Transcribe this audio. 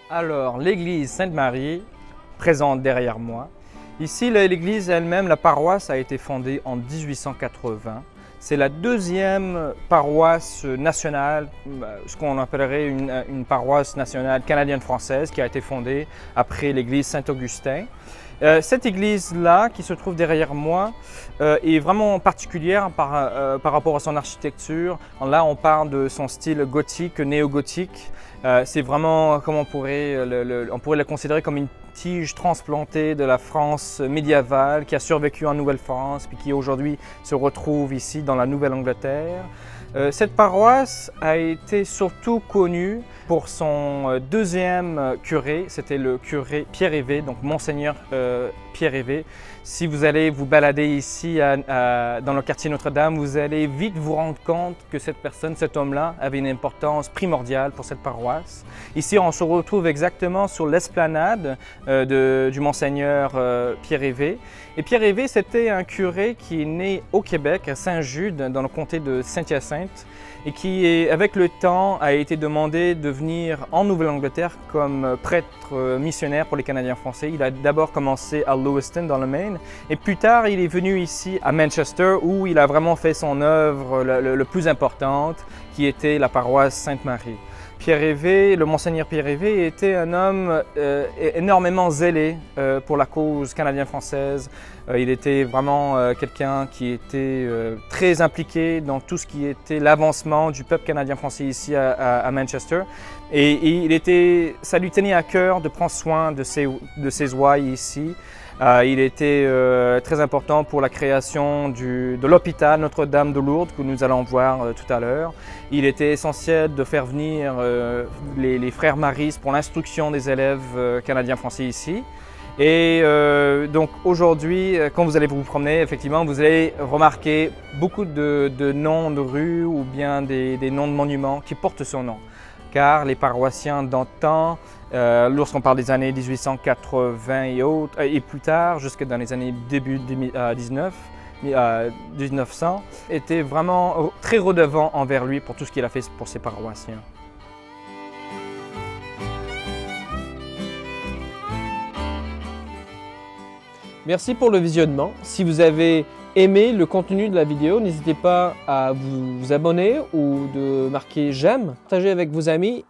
Alors, l'église Sainte-Marie, présente derrière moi. Ici, l'église elle-même, la paroisse, a été fondée en 1880. C'est la deuxième paroisse nationale, ce qu'on appellerait une paroisse nationale canadienne-française qui a été fondée après l'église Saint-Augustin. Cette église-là, qui se trouve derrière moi, est vraiment particulière par rapport à son architecture. Là, on parle de son style gothique, néo-gothique. C'est vraiment, comme on pourrait la considérer comme une tige transplantée de la France médiévale qui a survécu en Nouvelle-France puis qui aujourd'hui se retrouve ici dans la Nouvelle-Angleterre. Cette paroisse a été surtout connue pour son deuxième curé, c'était le curé Pierre Évé, donc Monseigneur Pierre Évé. Si vous allez vous balader ici dans le quartier Notre-Dame, vous allez vite vous rendre compte que cette personne, cet homme-là, avait une importance primordiale pour cette paroisse. Ici, on se retrouve exactement sur l'esplanade du Monseigneur Pierre Évé. Et Pierre Évé, c'était un curé qui est né au Québec, à Saint-Jude, dans le comté de Saint-Hyacinthe, et qui, avec le temps, a été demandé de venir en Nouvelle-Angleterre comme prêtre missionnaire pour les Canadiens français. Il a d'abord commencé à Lewiston, dans le Maine, et plus tard, il est venu ici à Manchester, où il a vraiment fait son œuvre le plus importante, qui était la paroisse Sainte-Marie. Pierre Évé, le Monseigneur Pierre Évé était un homme énormément zélé pour la cause canadienne-française. Il était vraiment quelqu'un qui était très impliqué dans tout ce qui était l'avancement du peuple canadien-français ici à Manchester. Et ça lui tenait à cœur de prendre soin de ses ouailles ici. Il était très important pour la création de l'hôpital Notre-Dame de Lourdes que nous allons voir tout à l'heure. Il était essentiel de faire venir les frères maristes pour l'instruction des élèves canadiens-français ici. Et donc aujourd'hui, quand vous allez vous promener, effectivement, vous allez remarquer beaucoup de noms de rues ou bien des noms de monuments qui portent son nom. Car les paroissiens d'antan, lorsqu'on parle des années 1880 et autres, et plus tard, jusque dans les années début 1900, étaient vraiment très redevants envers lui pour tout ce qu'il a fait pour ses paroissiens. Merci pour le visionnement. Si vous avez aimé le contenu de la vidéo, n'hésitez pas à vous abonner ou de marquer j'aime, partager avec vos amis